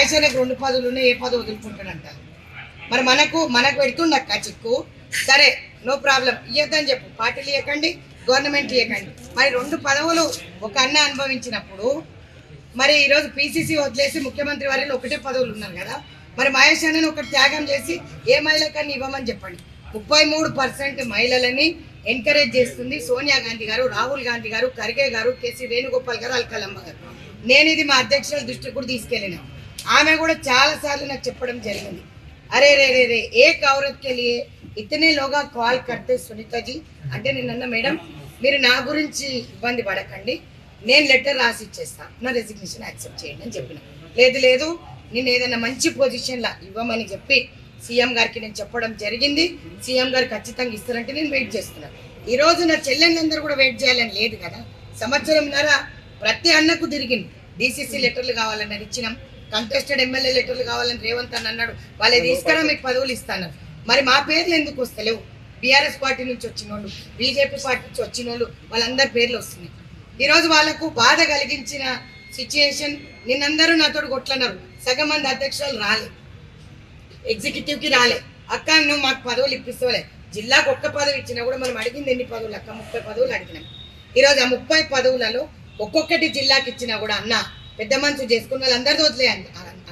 మహేశ్వరకు 2 పదవులు ఉన్నాయి, ఏ పదవి వదులుకుంటాడంటారు. మరి మనకు పెడుతుండక్క చిక్కు. సరే నో ప్రాబ్లం, ఇవ్వద్దని చెప్పు. పార్టీలు ఇవ్వకండి, గవర్నమెంట్ ఇవ్వకండి. మరి 2 పదవులు ఒక అన్న అనుభవించినప్పుడు మరి ఈరోజు పీసీసీ వదిలేసి ముఖ్యమంత్రి వారిలో ఒకటే పదవులు ఉన్నారు కదా. మరి మహేష్ అన్నని ఒకటి త్యాగం చేసి ఏ మహిళకన్నా ఇవ్వమని చెప్పండి. 33% మహిళలని ఎంకరేజ్ చేస్తుంది సోనియా గాంధీ గారు, రాహుల్ గాంధీ గారు, ఖర్గే గారు, కేసీ వేణుగోపాల్ గారు, అల్కలమ్మ గారు. నేను ఇది మా అధ్యక్షుల దృష్టికి కూడా తీసుకెళ్ళిన. ఆమె కూడా చాలాసార్లు నాకు చెప్పడం జరిగింది, అరే రే రే రే एक औरत के लिए इतने लोग కాల్ करते సునీత జీ అంటే నిన్న మేడం మీరు నా గురించి ఇబ్బంది పడకండి, నేను లెటర్ రాసి ఇచ్చేస్తాను, నా రెసిగ్నేషన్ యాక్సెప్ట్ చేయండి అని చెప్పిన. లేదు నేను ఏదైనా మంచి పొజిషన్లో ఇవ్వమని చెప్పి సీఎం గారికి నేను చెప్పడం జరిగింది. సీఎం గారు ఖచ్చితంగా ఇస్తారంటే నేను వెయిట్ చేస్తున్నాను. ఈరోజు నా చెల్లెళ్ళందరూ కూడా వెయిట్ చేయాలని లేదు కదా. సంవత్సరంన్నర ప్రతి అన్నకు తిరిగింది. డీసీసీ లెటర్లు కావాలని ఇచ్చినాం, కంటెస్టెడ్ ఎమ్మెల్యే లెటర్లు కావాలని రేవంత్ అని అన్నాడు. వాళ్ళే తీసుకురా మీకు పదవులు ఇస్తాను. మరి మా పేర్లు ఎందుకు వస్తలేవు? బీఆర్ఎస్ పార్టీ నుంచి వచ్చిన వాళ్ళు, బీజేపీ పార్టీ నుంచి వచ్చిన వాళ్ళు, వాళ్ళందరి పేర్లు వస్తున్నాయి. ఈరోజు వాళ్ళకు బాధ కలిగించిన సిచ్యుయేషన్. నిన్నందరూ నాతో కొట్లన్నారు, సగం మంది అధ్యక్షులు రాలే, ఎగ్జిక్యూటివ్కి రాలే. అక్క నువ్వు మాకు పదవులు ఇప్పిస్తలే, జిల్లాకు ఒక్క పదవి ఇచ్చినా కూడా మనం అడిగింది ఎన్ని పదవులు అక్క? 30 పదవులు అడిగినాం. ఈరోజు ఆ 30 పదవులలో ఒక్కొక్కటి జిల్లాకి ఇచ్చినా కూడా అన్న పెద్ద మనసు చేసుకున్న వాళ్ళందరితో వదిలే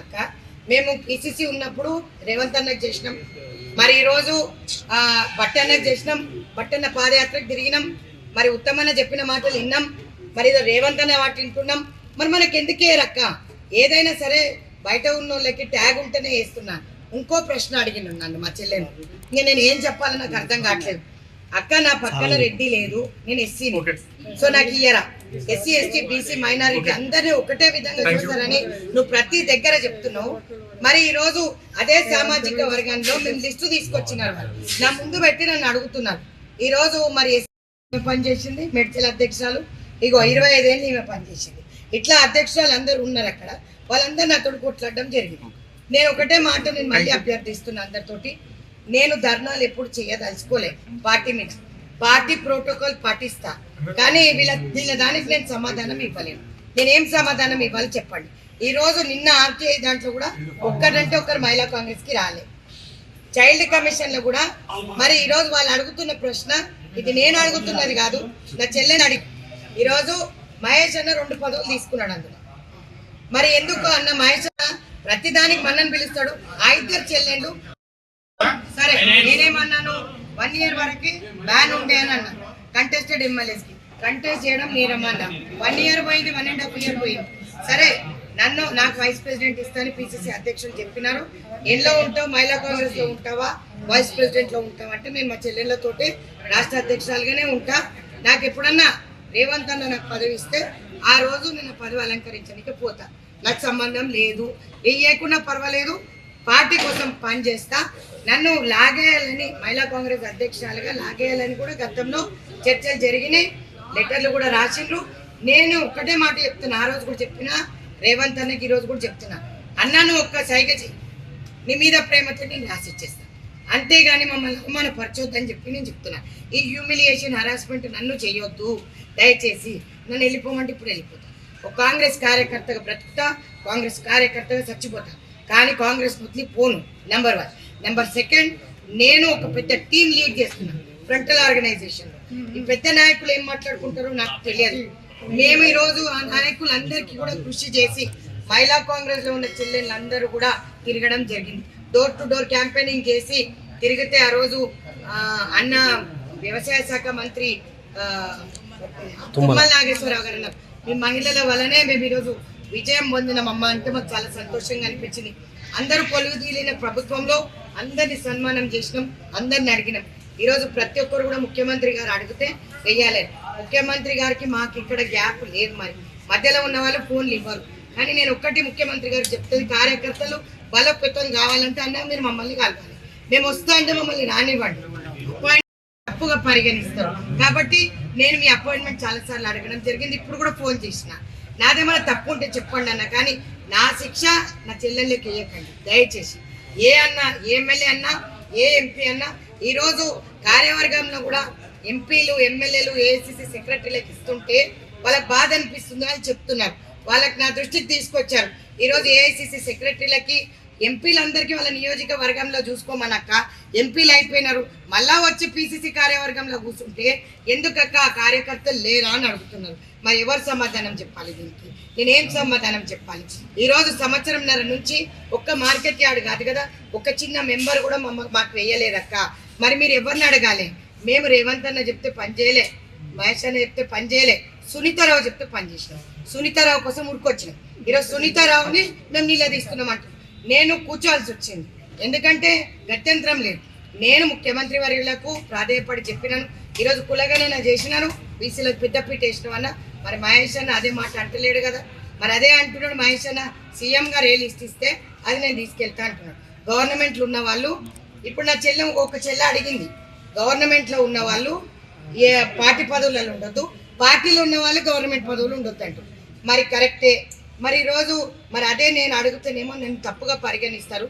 అక్క. మేము పీసీసీ ఉన్నప్పుడు రేవంత్ అన్నకు చేసినాం, మరి ఈరోజు బట్టన్నకు చేసినాం, బట్టన్న పాదయాత్రకు తిరిగినాం, మరి ఉత్తమన్న చెప్పిన మాటలు విన్నాం, మరి ఏదో రేవంత్ అన్న వాటి వింటున్నాం. మరి మనకి ఎందుకే రక్క? ఏదైనా సరే బయట ఉన్న వాళ్ళకి ట్యాగ్ ఉంటేనే వేస్తున్నాను. ఇంకో ప్రశ్న అడిగిన నన్ను మా చెల్లెను, ఇంకా నేను ఏం చెప్పాలో నాకు అర్థం కావట్లేదు. అక్క నా పక్కన రెడ్డి లేదు, నేను ఎస్సీని, సో నాకు ఇయ్యరా. ఎస్సీ ఎస్టీ బీసీ మైనారిటీ అందరినీ ఒకటే విధంగా చూస్తారని నువ్వు ప్రతి దగ్గర చెప్తున్నావు. మరి ఈరోజు అదే సామాజిక వర్గంలో మేము లిస్టు తీసుకొచ్చినారు, నా ముందు పెట్టి నన్ను అడుగుతున్నారు. ఈరోజు మరి ఎస్సీ పనిచేసింది మెడ్చల్ అధ్యక్షురాలు, ఇగో 25 ఏళ్ళు ఈమె పనిచేసింది. ఇట్లా అధ్యక్షురాలు అందరూ ఉన్నారు అక్కడ, వాళ్ళందరూ నాతో కొట్లాడడం జరిగింది. నేను ఒకటే మాట నేను మళ్ళీ అభ్యర్థిస్తున్నా అందరితోటి, నేను ధర్నాలు ఎప్పుడు చేయదలుచుకోలే. పార్టీ మీద పార్టీ ప్రోటోకాల్ పాటిస్తా, కానీ వీళ్ళ దానికి నేను సమాధానం ఇవ్వలేను. నేనేం సమాధానం ఇవ్వాలి చెప్పండి. ఈరోజు నిన్న ఆర్టీఐ దాంట్లో కూడా ఒక్కరంటే ఒకరు మహిళా కాంగ్రెస్కి రాలే. చైల్డ్ కమిషన్లో కూడా మరి ఈరోజు వాళ్ళు అడుగుతున్న ప్రశ్న ఇది నేను అడుగుతున్నది కాదు, నా చెల్లెని అడిగి. ఈరోజు మహేష్ అన్న 2 పదవులు తీసుకున్నాడు అందులో. మరి ఎందుకు అన్న మహేష్ అన్న ప్రతి దానికి మన్నని పిలుస్తాడు. ఆ ఇద్దరు చెల్లెళ్ళు సరే నేనేమన్నాను, 1 year వరకు బ్యాన్ ఉండే అని అన్నా. కంటెస్టెడ్ ఎమ్మెల్యేస్కి కంటెస్ట్ చేయడం నేరమన్నా. 1 year పోయింది, 1.5 year పోయింది. సరే నాకు వైస్ ప్రెసిడెంట్ ఇస్తాను పీసీసీ అధ్యక్షులు చెప్పినారు. ఎల్లో ఉంటావు, మహిళా కాంగ్రెస్ లో ఉంటావా, వైస్ ప్రెసిడెంట్ లో ఉంటావా అంటే నేను మా చెల్లెళ్ళతోటి రాష్ట్ర అధ్యక్షురాలుగానే ఉంటా. నాకు ఎప్పుడన్నా రేవంత్ అన్న నాకు పదవి ఇస్తే ఆ రోజు నేను పదవి అలంకరించడానికి పోతా, నాకు సంబంధం లేదు. వేయకుండా పర్వాలేదు, పార్టీ కోసం పనిచేస్తా. నన్ను లాగేయాలని మహిళా కాంగ్రెస్ అధ్యక్షురాలుగా లాగేయాలని కూడా గతంలో చర్చలు జరిగినాయి, లెటర్లు కూడా రాసిండ్రు. నేను ఒక్కటే మాట చెప్తున్నా, ఆ రోజు కూడా చెప్పినా, రేవంత్ అన్నకి ఈరోజు కూడా చెప్తున్నా, అన్నా నువ్వు ఒక్క సైగ చెయ్యి, నీ మీద ప్రేమతో నేను రాసి ఇచ్చేస్తాను, అంతేగాని మమ్మల్ని అవమానపరచొద్దని చెప్పి నేను చెప్తున్నా. ఈ హ్యూమిలియేషన్ హరాస్మెంట్ నన్ను చేయొద్దు దయచేసి. నన్ను వెళ్ళిపోమంటే ఇప్పుడు వెళ్ళిపోతా. ఒక కాంగ్రెస్ కార్యకర్తగా బ్రతుకుతా, కాంగ్రెస్ కార్యకర్తగా చచ్చిపోతా, కానీ కాంగ్రెస్ వదిలి పోను. నెంబర్ 1. నెంబర్ 2, నేను ఒక పెద్ద టీం లీడ్ చేస్తున్నాను ఫ్రంటల్ ఆర్గనైజేషన్లో. ఈ పెద్ద నాయకులు ఏం మాట్లాడుకుంటారో నాకు తెలియదు. మేము ఈరోజు ఆ నాయకులందరికీ కూడా కృషి చేసి మహిళా కాంగ్రెస్లో ఉన్న చెల్లెళ్ళందరూ కూడా తిరగడం జరిగింది. డోర్ టు డోర్ క్యాంపెయినింగ్ చేసి తిరిగితే ఆ రోజు అన్న వ్యవసాయ శాఖ మంత్రి తుమ్మల నాగేశ్వరరావు గారు అన్నారు, మీ మహిళల వల్లనే మేము ఈరోజు విజయం పొందినమమ్మ అంటే మాకు చాలా సంతోషంగా అనిపించింది. అందరూ కొలువు తీలిన ప్రభుత్వంలో అందరిని సన్మానం చేసినాం, అందరిని అడిగినాం. ఈరోజు ప్రతి ఒక్కరు కూడా ముఖ్యమంత్రి గారు అడిగితే వెయ్యాలి. ముఖ్యమంత్రి గారికి మాకు ఇక్కడ గ్యాప్ లేదు, మరి మధ్యలో ఉన్న వాళ్ళు ఫోన్లు ఇవ్వరు. కానీ నేను ఒక్కటి ముఖ్యమంత్రి గారు చెప్తుంది, కార్యకర్తలు బలోపేతం కావాలంటే అన్న మీరు మమ్మల్ని కలపాలి, మేము వస్తా అంటే మమ్మల్ని రానివ్వండి, తప్పుగా పరిగణిస్తారు. కాబట్టి నేను మీ అపాయింట్మెంట్ చాలాసార్లు అడగడం జరిగింది, ఇప్పుడు కూడా ఫోన్ చేసిన. నాదేమైనా తప్పు ఉంటే చెప్పండి అన్న, కానీ నా శిక్ష నా చెల్లెళ్ళకి వేయకండి దయచేసి. ఏ అన్నా, ఏ ఎమ్మెల్యే అన్నా, ఏ ఎంపీ అన్నా ఈరోజు కార్యవర్గంలో కూడా ఎంపీలు ఎమ్మెల్యేలు ఏఐసిసి సెక్రటరీలకు ఇస్తుంటే వాళ్ళకి బాధ అనిపిస్తుంది అని చెప్తున్నారు. వాళ్ళకి నా దృష్టికి తీసుకొచ్చారు, ఈరోజు ఏఐసిసి సెక్రటరీలకి ఎంపీలందరికీ వాళ్ళ నియోజకవర్గంలో చూసుకోమనక్క ఎంపీలు అయిపోయినారు, మళ్ళా వచ్చి పిసిసి కార్యవర్గంలో కూర్చుంటే ఎందుకక్క ఆ కార్యకర్తలు లేరా అని అడుగుతున్నారు. మరి ఎవరు సమాధానం చెప్పాలి దీనికి? నేనేం సమాధానం చెప్పాలి? ఈరోజు సంవత్సరంన్నర నుంచి ఒక్క మార్కెట్ యార్డ్ కాదు కదా, ఒక చిన్న మెంబర్ కూడా మాకు వేయలేదక్క. మరి మీరు ఎవరిని అడగాలి? మేము రేవంత్ అన్న చెప్తే పని చేయలే, మహేష్ అన్న చెప్తే పని చేయలే, సునీతారావు చెప్తే పని చేసినాం. సునీతారావు కోసం ఉరికొచ్చినాం. ఈరోజు సునీతారావుని మేము నిలదీస్తున్నాం అంటున్నాం. నేను కూర్చోవాల్సి వచ్చింది, ఎందుకంటే గత్యంతరం లేదు. నేను ముఖ్యమంత్రి వర్యులకు ప్రాధేయపడి చెప్పినాను, ఈరోజు కులగణన చేసినాను, బీసీలకు పెద్దపీట వేసినాం అన్న. మరి మహేష్ అన్న అదే మాట అంటలేడు కదా, మరి అదే అంటున్నాడు మహేష్ అన్న. సీఎం గారు ఏ లిస్ట్ ఇస్తే అది నేను తీసుకెళ్తా అంటున్నాడు. గవర్నమెంట్లో ఉన్న వాళ్ళు, ఇప్పుడు నా ఒక చెల్లె అడిగింది, గవర్నమెంట్లో ఉన్న వాళ్ళు ఏ పార్టీ పదవులలో ఉండొద్దు, పార్టీలో ఉన్న వాళ్ళు గవర్నమెంట్ పదవులు ఉండొద్దు అంటారు. మరి కరెక్టే. మరి ఈరోజు మరి అదే నేను అడుగుతానేమో నన్ను తప్పుగా పరిగణిస్తారు.